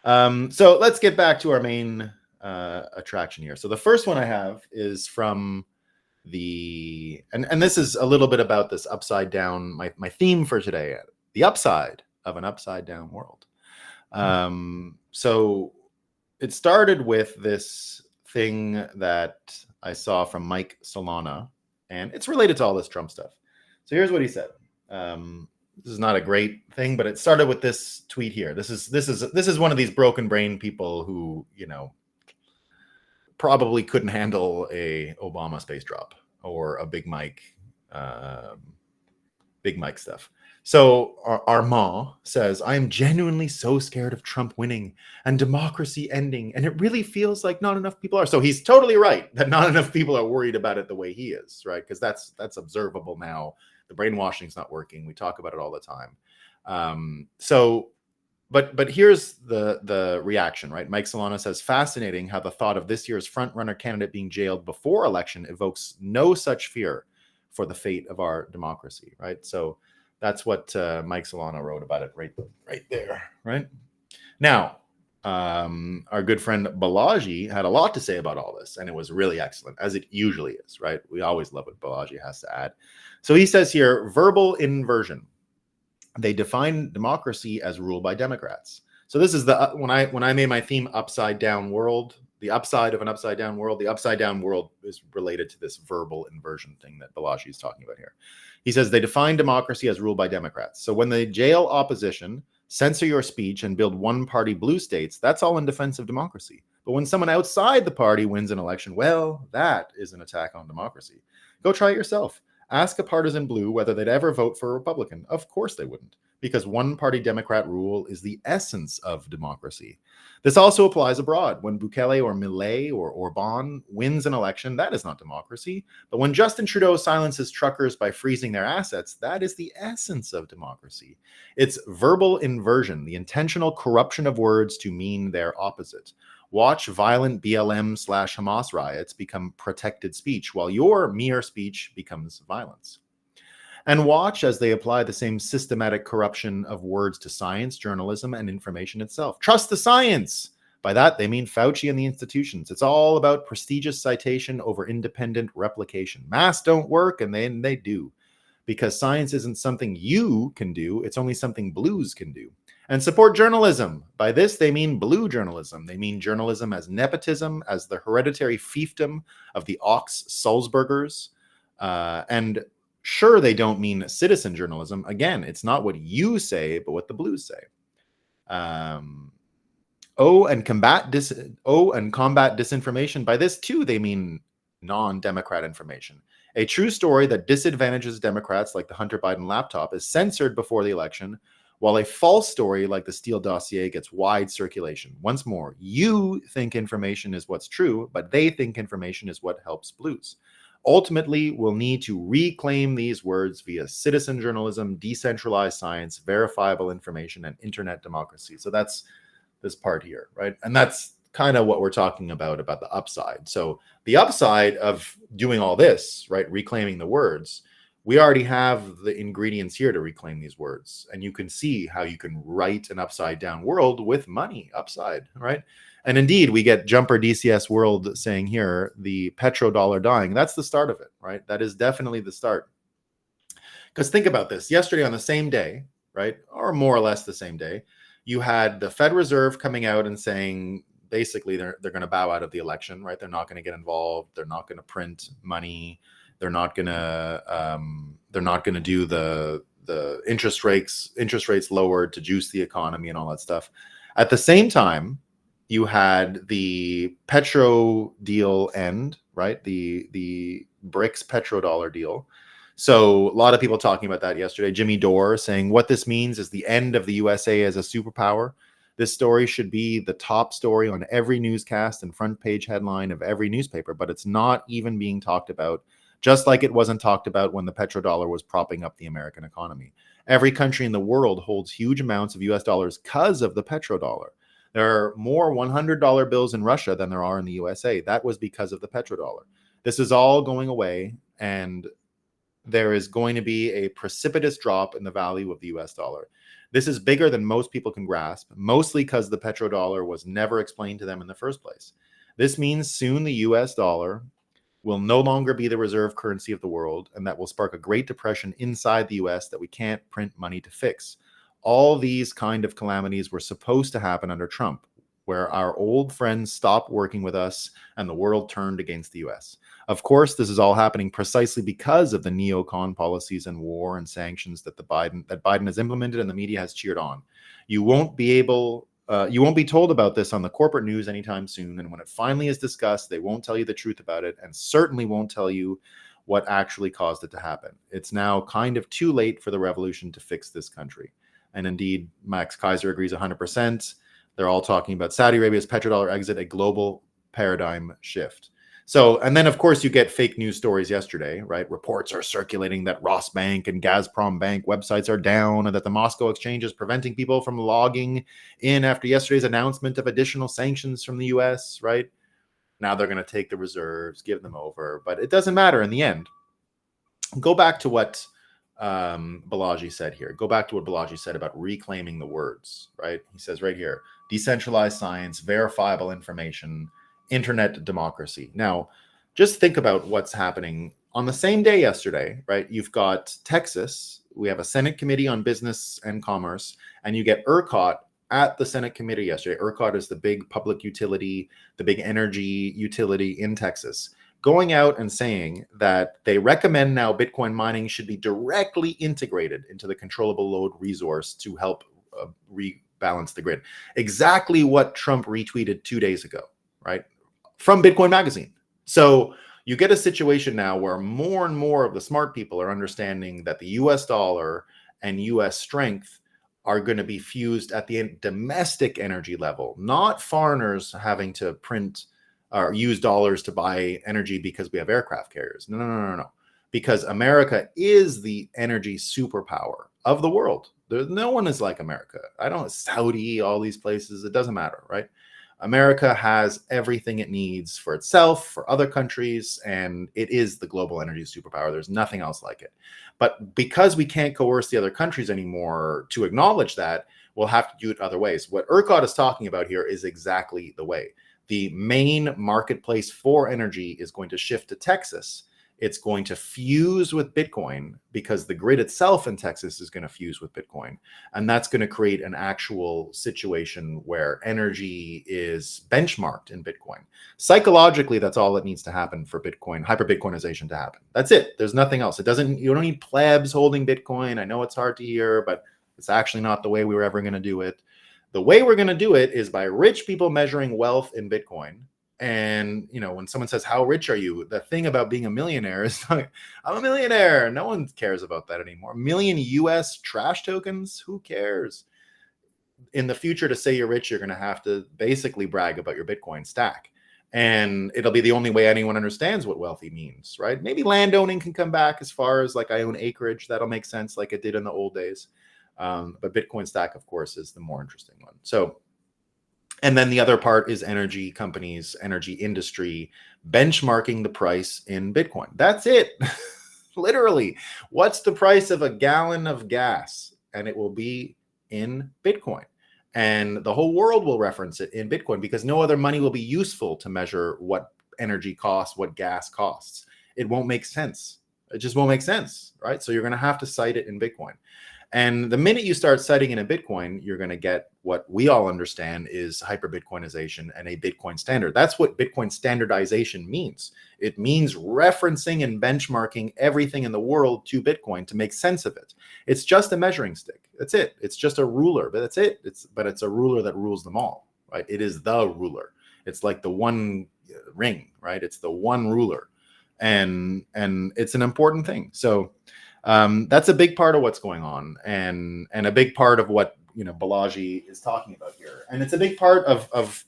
go. So let's get back to our main attraction here. So the first one I have is from and this is a little bit about this upside down, my theme for today, the upside of an upside down world. So it started with this thing that I saw from Mike Solana, and it's related to all this Trump stuff. So here's what he said. This is not a great thing, but it started with this tweet here. This is one of these broken brain people who, probably couldn't handle a Obama space drop or a Big Mike stuff. So Armand says, I am genuinely so scared of Trump winning and democracy ending, and it really feels like not enough people are. So he's totally right that not enough people are worried about it the way he is, right? Because that's observable now. The brainwashing's not working. We talk about it all the time. But here's the reaction, right? Mike Solana says, fascinating how the thought of this year's front-runner candidate being jailed before election evokes no such fear for the fate of our democracy, right? So that's what Mike Solana wrote about it right there, right? Now, our good friend Balaji had a lot to say about all this, and it was really excellent, as it usually is, right? We always love what Balaji has to add. So he says here, verbal inversion. They define democracy as ruled by Democrats. So this is when I made my theme upside down world, the upside of an upside down world. The upside down world is related to this verbal inversion thing that Balaji is talking about here. He says they define democracy as ruled by Democrats. So when they jail opposition, censor your speech, and build one-party blue states, that's all in defense of democracy. But when someone outside the party wins an election, well, that is an attack on democracy. Go try it yourself. Ask a partisan blue whether they'd ever vote for a Republican. Of course they wouldn't, because one-party Democrat rule is the essence of democracy. This also applies abroad. When Bukele or Millet or Orban wins an election, that is not democracy. But when Justin Trudeau silences truckers by freezing their assets, that is the essence of democracy. It's verbal inversion, the intentional corruption of words to mean their opposite. Watch violent BLM/Hamas riots become protected speech, while your mere speech becomes violence. And watch as they apply the same systematic corruption of words to science, journalism, and information itself. Trust the science. By that, they mean Fauci and the institutions. It's all about prestigious citation over independent replication. Masks don't work, and then they do. Because science isn't something you can do, it's only something blues can do. And support journalism. By this, they mean blue journalism. They mean journalism as nepotism, as the hereditary fiefdom of the Ox Sulzbergers. And sure, they don't mean citizen journalism. Again, it's not what you say, but what the blues say. And combat disinformation. By this, too, they mean non-Democrat information. A true story that disadvantages Democrats, like the Hunter Biden laptop, is censored before the election, while a false story like the Steele dossier gets wide circulation. Once more, you think information is what's true, but they think information is what helps blues. Ultimately, we'll need to reclaim these words via citizen journalism, decentralized science, verifiable information, and internet democracy. So that's this part here, right? And that's kind of what we're talking about the upside. So the upside of doing all this, right, reclaiming the words, we already have the ingredients here to reclaim these words. And you can see how you can write an upside down world with money upside, right? And indeed, we get Jumper DCS World saying here, the petrodollar dying. That's the start of it, right? That is definitely the start. Because think about this. Yesterday on the same day, right, or more or less the same day, you had the Fed Reserve coming out and saying, basically, they're going to bow out of the election, right? They're not going to get involved. They're not going to print money. They're not going to do the interest rates lowered to juice the economy and all that stuff. At the same time, you had the petro deal end, right? The BRICS petrodollar deal. So a lot of people talking about that yesterday. Jimmy Dore saying what this means is the end of the USA as a superpower. This story should be the top story on every newscast and front page headline of every newspaper, but it's not even being talked about just like it wasn't talked about when the petrodollar was propping up the American economy. Every country in the world holds huge amounts of US dollars because of the petrodollar. There are more $100 bills in Russia than there are in the USA. That was because of the petrodollar. This is all going away, and there is going to be a precipitous drop in the value of the US dollar. This is bigger than most people can grasp, mostly because the petrodollar was never explained to them in the first place. This means soon the US dollar will no longer be the reserve currency of the world, and that will spark a Great Depression inside the US that we can't print money to fix. All these kind of calamities were supposed to happen under Trump, where our old friends stopped working with us and the world turned against the US. Of course, this is all happening precisely because of the neocon policies and war and sanctions that Biden has implemented and the media has cheered on. You won't be told about this on the corporate news anytime soon, and when it finally is discussed, they won't tell you the truth about it, and certainly won't tell you what actually caused it to happen. It's now kind of too late for the revolution to fix this country. And indeed, Max Kaiser agrees 100%. They're all talking about Saudi Arabia's petrodollar exit, a global paradigm shift. So, and then of course you get fake news stories yesterday, right? Reports are circulating that Rosbank and Gazprom Bank websites are down and that the Moscow exchange is preventing people from logging in after yesterday's announcement of additional sanctions from the US, right? Now they're going to take the reserves, give them over, but it doesn't matter in the end. Go back to what Balaji said here. Go back to what Balaji said about reclaiming the words, right? He says right here, decentralized science, verifiable information, internet democracy. Now, just think about what's happening on the same day yesterday, right? You've got Texas. We have a Senate Committee on Business and Commerce, and you get ERCOT at the Senate Committee yesterday. ERCOT is the big public utility, the big energy utility in Texas, going out and saying that they recommend now Bitcoin mining should be directly integrated into the controllable load resource to help rebalance the grid. Exactly what Trump retweeted 2 days ago, right? From Bitcoin Magazine. So you get a situation now where more and more of the smart people are understanding that the US dollar and US strength are going to be fused at the domestic energy level, not foreigners having to print or use dollars to buy energy because we have aircraft carriers. No. Because America is the energy superpower of the world. No one is like America. Saudi, all these places, it doesn't matter, right? America has everything it needs for itself, for other countries, and it is the global energy superpower. There's nothing else like it. But because we can't coerce the other countries anymore to acknowledge that, we'll have to do it other ways. What ERCOT is talking about here is exactly the way. The main marketplace for energy is going to shift to Texas. It's going to fuse with Bitcoin because the grid itself in Texas is going to fuse with Bitcoin. And that's going to create an actual situation where energy is benchmarked in Bitcoin. Psychologically, that's all that needs to happen for Bitcoin, hyper-Bitcoinization to happen. That's it. There's nothing else. You don't need plebs holding Bitcoin. I know it's hard to hear, but it's actually not the way we were ever going to do it. The way we're going to do it is by rich people measuring wealth in Bitcoin. And, when someone says, how rich are you? The thing about being a millionaire is like, I'm a millionaire. No one cares about that anymore. Million US trash tokens. Who cares? In the future, to say you're rich, you're going to have to basically brag about your Bitcoin stack. And it'll be the only way anyone understands what wealthy means, right? Maybe land owning can come back as far as like I own acreage. That'll make sense like it did in the old days. But Bitcoin stack, of course, is the more interesting one. So, and then the other part is energy companies, energy industry, benchmarking the price in Bitcoin. That's it. Literally, what's the price of a gallon of gas? And it will be in Bitcoin. And the whole world will reference it in Bitcoin because no other money will be useful to measure what energy costs, what gas costs. It won't make sense. It just won't make sense, right? So you're going to have to cite it in Bitcoin. And the minute you start citing in a Bitcoin, you're going to get what we all understand is hyper-Bitcoinization and a Bitcoin standard. That's what Bitcoin standardization means. It means referencing and benchmarking everything in the world to Bitcoin to make sense of it. It's just a measuring stick. That's it. It's just a ruler, but that's it. But it's a ruler that rules them all, right? It is the ruler. It's like the one ring, right? It's the one ruler. And it's an important thing. So that's a big part of what's going on, and a big part of what Balaji is talking about here, and it's a big part of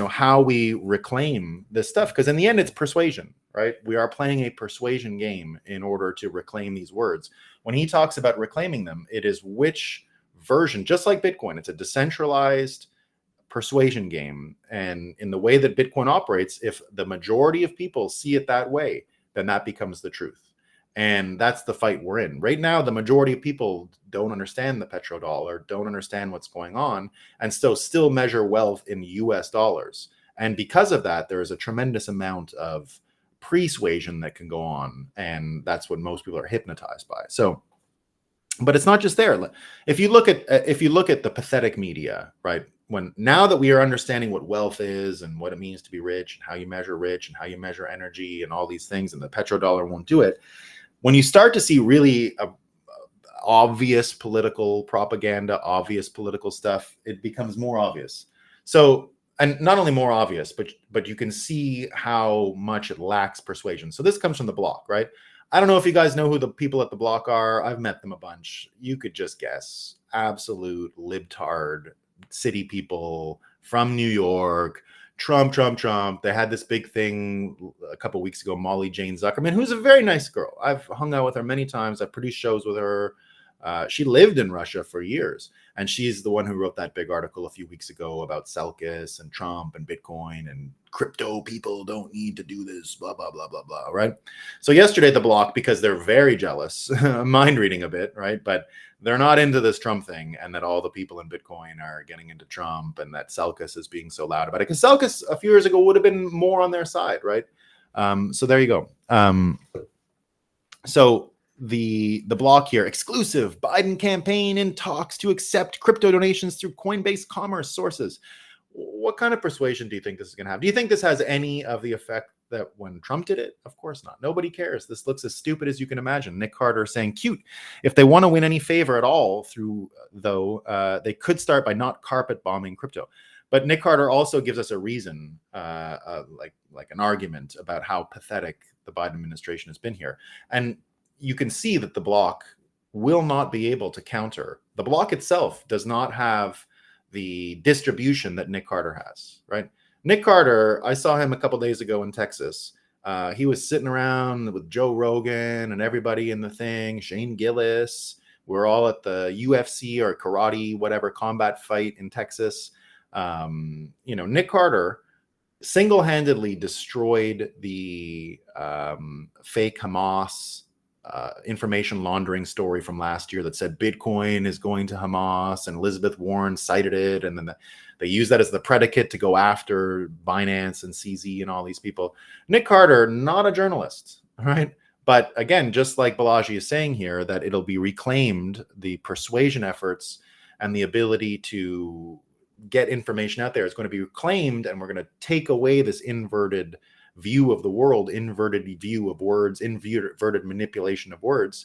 how we reclaim this stuff, because in the end it's persuasion, right? We are playing a persuasion game in order to reclaim these words. When he talks about reclaiming them, it is which version, just like Bitcoin, it's a decentralized persuasion game. And in the way that Bitcoin operates, if the majority of people see it that way, then that becomes the truth. And that's the fight we're in. Right now, the majority of people don't understand the petrodollar, don't understand what's going on, and still measure wealth in US dollars. And because of that, there is a tremendous amount of persuasion that can go on. And that's what most people are hypnotized by. So, but it's not just there. If you look at the pathetic media, right? Now that we are understanding what wealth is and what it means to be rich and how you measure rich and how you measure energy and all these things, and the petrodollar won't do it. When you start to see really obvious political propaganda, obvious political stuff, it becomes more obvious. So, and not only more obvious, but you can see how much it lacks persuasion. So this comes from the block, right? I don't know if you guys know who the people at the block are. I've met them a bunch. You could just guess. Absolute libtard city people from New York. Trump. They had this big thing a couple of weeks ago, Molly Jane Zuckerman, who's a very nice girl. I've hung out with her many times. I've produced shows with her. She lived in Russia for years, and she's the one who wrote that big article a few weeks ago about Selkis and Trump and Bitcoin and crypto. People don't need to do this, blah, blah, blah, blah, blah, right? So yesterday at the block, because they're very jealous, mind reading a bit, right? But they're not into this Trump thing, and that all the people in Bitcoin are getting into Trump, and that Selkis is being so loud about it. Because Selkis a few years ago would have been more on their side, right? So there you go. So the block here, exclusive Biden campaign in talks to accept crypto donations through Coinbase commerce sources. What kind of persuasion do you think this is going to have? Do you think this has any of the effect that when Trump did it? Of course not. Nobody cares. This looks as stupid as you can imagine. Nick Carter saying, cute. If they want to win any favor at all through, though, they could start by not carpet bombing crypto. But Nick Carter also gives us a reason, like an argument about how pathetic the Biden administration has been here. And you can see that the block will not be able to counter. The block itself does not have the distribution that Nick Carter has, right? Nick Carter, I saw him a couple days ago in Texas. He was sitting around with Joe Rogan and everybody in the thing, Shane Gillis. We're all at the UFC or karate, whatever, combat fight in Texas. Nick Carter single-handedly destroyed the fake Hamas information laundering story from last year that said Bitcoin is going to Hamas, and Elizabeth Warren cited it, and then they use that as the predicate to go after Binance and CZ and all these people. Nick Carter, not a journalist, right? But again, just like Balaji is saying here, that it'll be reclaimed, the persuasion efforts and the ability to get information out there is going to be reclaimed, and we're going to take away this inverted view of the world, inverted view of words, inverted manipulation of words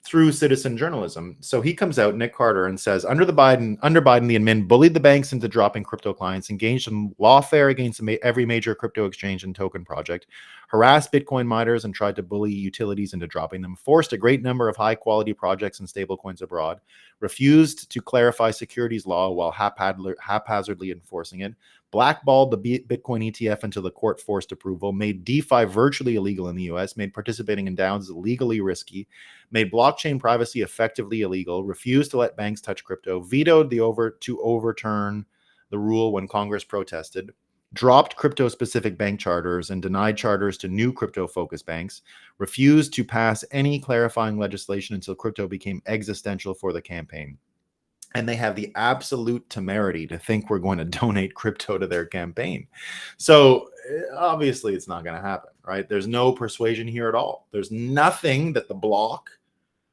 through citizen journalism. So he comes out, Nick Carter, and says, under Biden, the admin bullied the banks into dropping crypto clients, engaged in lawfare against every major crypto exchange and token project, harassed Bitcoin miners and tried to bully utilities into dropping them, forced a great number of high-quality projects and stablecoins abroad, refused to clarify securities law while haphazardly enforcing it, blackballed the Bitcoin ETF until the court forced approval, made DeFi virtually illegal in the US, made participating in DAOs legally risky, made blockchain privacy effectively illegal, refused to let banks touch crypto, vetoed to overturn the rule when Congress protested, dropped crypto-specific bank charters and denied charters to new crypto-focused banks, refused to pass any clarifying legislation until crypto became existential for the campaign. And they have the absolute temerity to think we're going to donate crypto to their campaign. So obviously it's not going to happen, right? There's no persuasion here at all. There's nothing that the bloc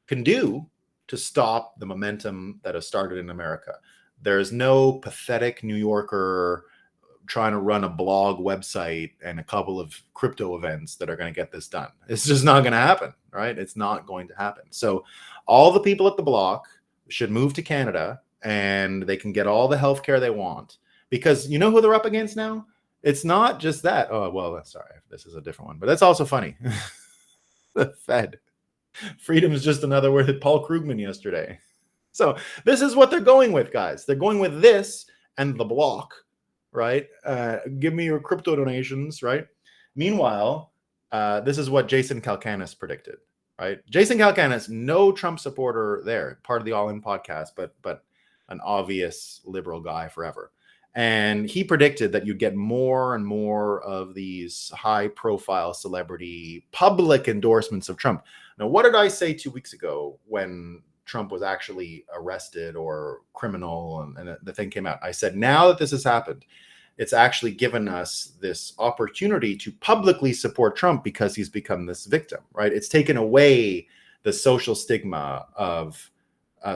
can do to stop the momentum that has started in America. There's no pathetic New Yorker trying to run a blog website and a couple of crypto events that are going to get this done. It's just not going to happen, right? It's not going to happen. So all the people at the bloc should move to Canada, and they can get all the healthcare they want, because you know who they're up against now? It's not just that. Oh, well, sorry, this is a different one, but that's also funny. The Fed. Freedom is just another word that Paul Krugman yesterday. So this is what they're going with, guys. They're going with this and the block, right? Give me your crypto donations, right? Meanwhile, this is what Jason Calacanis predicted, right? Jason Calacanis, no Trump supporter there, part of the All In podcast, but an obvious liberal guy forever. And he predicted that you'd get more and more of these high-profile celebrity public endorsements of Trump. Now, what did I say 2 weeks ago when Trump was actually arrested or criminal and the thing came out? I said, now that this has happened, it's actually given us this opportunity to publicly support Trump because he's become this victim, right? It's taken away the social stigma of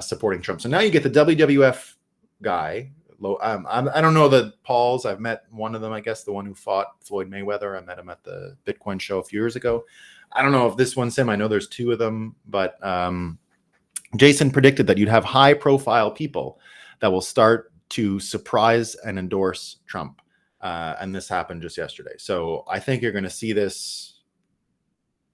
supporting Trump. So now you get the WWF guy. I don't know the Pauls. I've met one of them, I guess, the one who fought Floyd Mayweather. I met him at the Bitcoin show a few years ago. I don't know if this one's him. I know there's two of them, but Jason predicted that you'd have high-profile people that will start to surprise and endorse Trump. And this happened just yesterday. So I think you're going to see this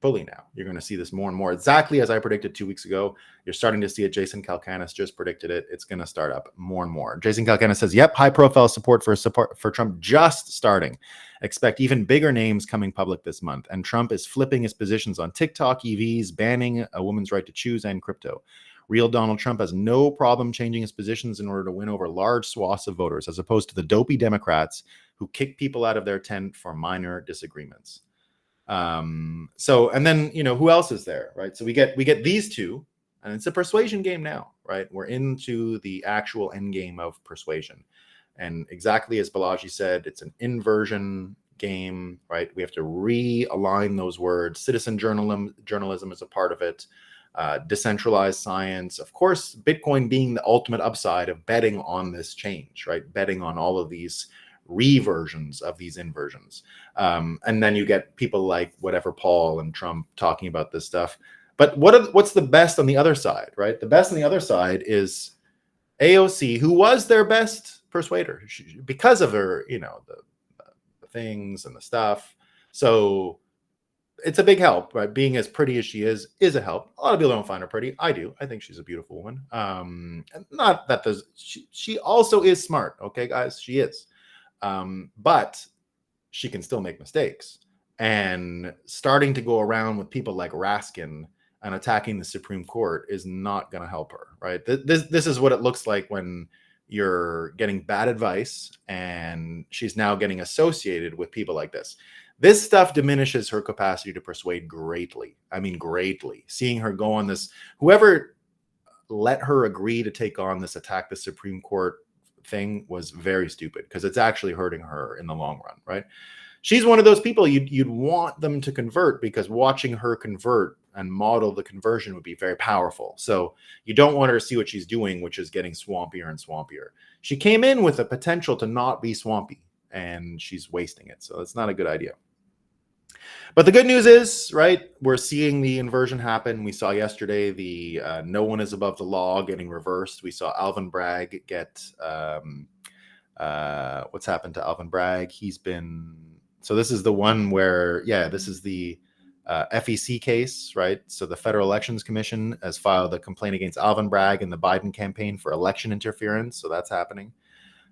fully now. You're going to see this more and more. Exactly as I predicted 2 weeks ago. You're starting to see it. Jason Calacanis just predicted it. It's going to start up more and more. Jason Calacanis says, yep, high-profile support for Trump just starting. Expect even bigger names coming public this month. And Trump is flipping his positions on TikTok, EVs, banning a woman's right to choose, and crypto. Real Donald Trump has no problem changing his positions in order to win over large swaths of voters, as opposed to the dopey Democrats who kick people out of their tent for minor disagreements. And then, who else is there, right? So we get these two, and it's a persuasion game now, right? We're into the actual end game of persuasion. And exactly as Balaji said, it's an inversion game, right? We have to realign those words. Citizen journalism is a part of it. Decentralized science, of course, Bitcoin being the ultimate upside of betting on this change, right? Betting on all of these reversions of these inversions. And then you get people like whatever Paul and Trump talking about this stuff. But what's the best on the other side, right? The best on the other side is AOC, who was their best persuader because of her, the things and the stuff. So it's a big help, right? Being as pretty as she is a help. A lot of people don't find her pretty. I do. I think she's a beautiful woman. And not that she also is smart. Okay, guys, she is. But she can still make mistakes. And starting to go around with people like Raskin and attacking the Supreme Court is not going to help her, right? This is what it looks like when you're getting bad advice and she's now getting associated with people like this. This stuff diminishes her capacity to persuade greatly. I mean, greatly. Seeing her go on this, whoever let her agree to take on this attack the Supreme Court thing was very stupid, because it's actually hurting her in the long run, right? She's one of those people you'd want them to convert, because watching her convert and model the conversion would be very powerful. So you don't want her to see what she's doing, which is getting swampier and swampier. She came in with a potential to not be swampy, and she's wasting it. So it's not a good idea. But the good news is, right, we're seeing the inversion happen. We saw yesterday the no one is above the law getting reversed. We saw Alvin Bragg get what's happened to Alvin Bragg. So this is the one where, this is the FEC case, right? So the Federal Elections Commission has filed a complaint against Alvin Bragg and the Biden campaign for election interference. So that's happening.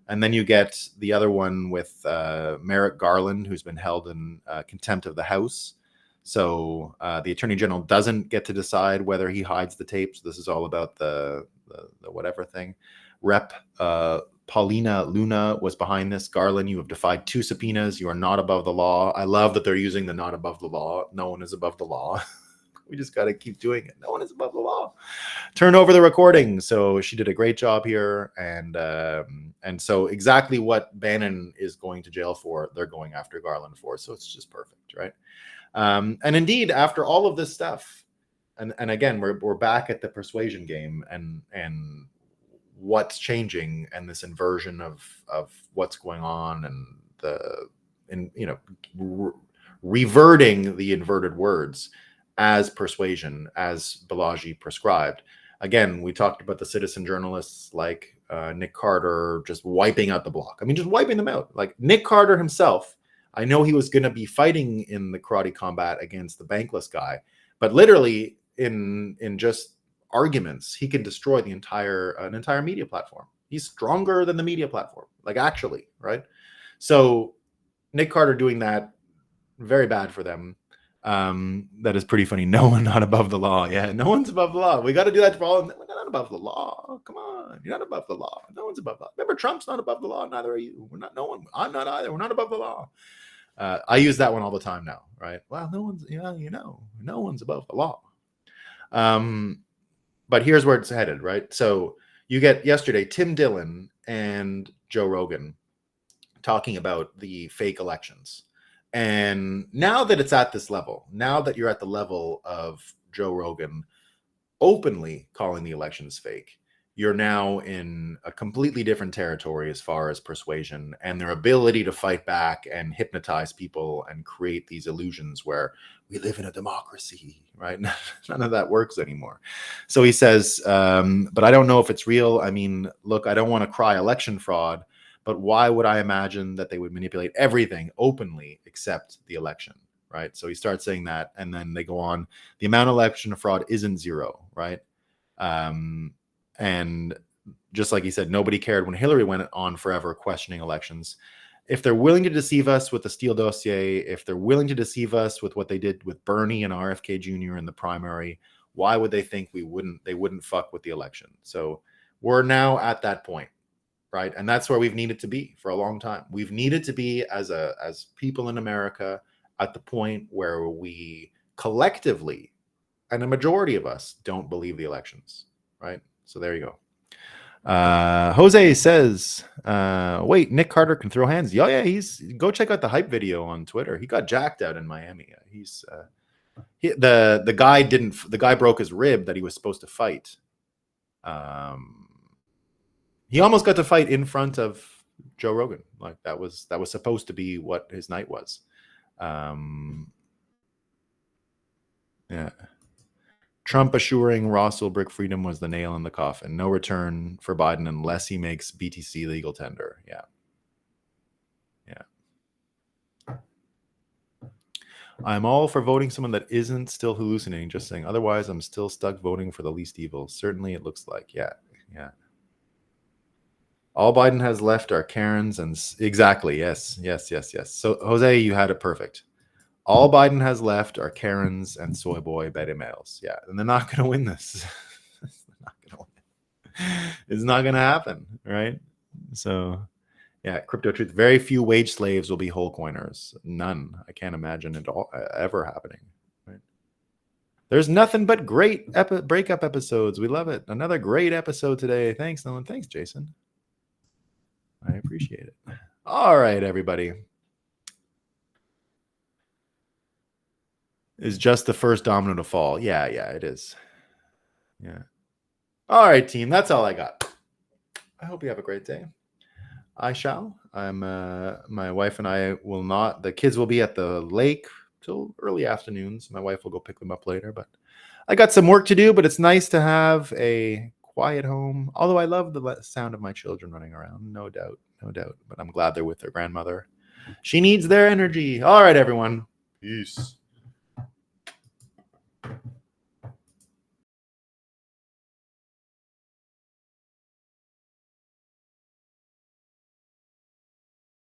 And then you get the other one with Merrick Garland, who's been held in contempt of the House. So the Attorney General doesn't get to decide whether he hides the tapes. This is all about the whatever thing. Rep Paulina Luna was behind this. Garland, you have defied 2 subpoenas. You are not above the law. I love that they're using the not above the law. No one is above the law. We just got to keep doing it. No one is above the law. Turn over the recording. So she did a great job here. And so exactly what Bannon is going to jail for, they're going after Garland for. So it's just perfect, right? And indeed, after all of this stuff, and again, we're back at the persuasion game and what's changing and this inversion of what's going on and reverting the inverted words as persuasion, as Balaji prescribed. Again, we talked about the citizen journalists like Nick Carter just wiping out the block. I mean, just wiping them out. Like Nick Carter himself, I know he was going to be fighting in the karate combat against the bankless guy, but literally in just arguments, he can destroy an entire media platform. He's stronger than the media platform, like actually, right? So Nick Carter doing that, very bad for them. That is pretty funny. No one not above the law. Yeah, no one's above the law. We got to do that for all. We're not above the law. Come on, you're not above the law. No one's above the law. Remember, Trump's not above the law. Neither are you. We're not. No one. I'm not either. We're not above the law. I use that one all the time now, right? Well, no one's. No one's above the law. But here's where it's headed, right? So you get yesterday Tim Dillon and Joe Rogan talking about the fake elections. And now that it's at this level, now that you're at the level of Joe Rogan openly calling the elections fake, you're now in a completely different territory as far as persuasion and their ability to fight back and hypnotize people and create these illusions where we live in a democracy, right? None of that works anymore. So he says, but I don't know if it's real. I mean, look, I don't want to cry election fraud, but why would I imagine that they would manipulate everything openly except the election, right? So he starts saying that, and then they go on, the amount of election fraud isn't zero, right? And just like he said, nobody cared when Hillary went on forever questioning elections. If they're willing to deceive us with the Steele dossier, if they're willing to deceive us with what they did with Bernie and RFK Jr. in the primary, why would they think they wouldn't fuck with the election? So we're now at that point, right? And that's where we've needed to be for a long time. We've needed to be as people in America at the point where we collectively, and a majority of us, don't believe the elections, right? So there you go. Jose says, wait, Nick Carter can throw hands. Yeah, go check out the hype video on Twitter. He got jacked out in Miami. The guy broke his rib that he was supposed to fight. He almost got to fight in front of Joe Rogan. Like that was supposed to be what his night was. Yeah. Trump assuring Ross Ulbricht freedom was the nail in the coffin. No return for Biden unless he makes BTC legal tender. Yeah. I'm all for voting someone that isn't still hallucinating, just saying. Otherwise, I'm still stuck voting for the least evil. Certainly, it looks like. Yeah. All Biden has left are Karens and... Exactly. Yes. So, Jose, you had it perfect. All Biden has left are Karens and soy boy beta males. Yeah, and they're not going to win this. It's not going to happen, right? So, yeah, crypto truth. Very few wage slaves will be whole coiners. None. I can't imagine it ever happening. Right? There's nothing but great breakup episodes. We love it. Another great episode today. Thanks, Nolan. Thanks, Jason. I appreciate it. All right, everybody. Is just the first domino to fall. Yeah, it is. Yeah. All right, team. That's all I got. I hope you have a great day. I shall. My wife and I will not. The kids will be at the lake till early afternoons. My wife will go pick them up later. But I got some work to do. But it's nice to have a quiet home. Although I love the sound of my children running around. No doubt. But I'm glad they're with their grandmother. She needs their energy. All right, everyone. Peace.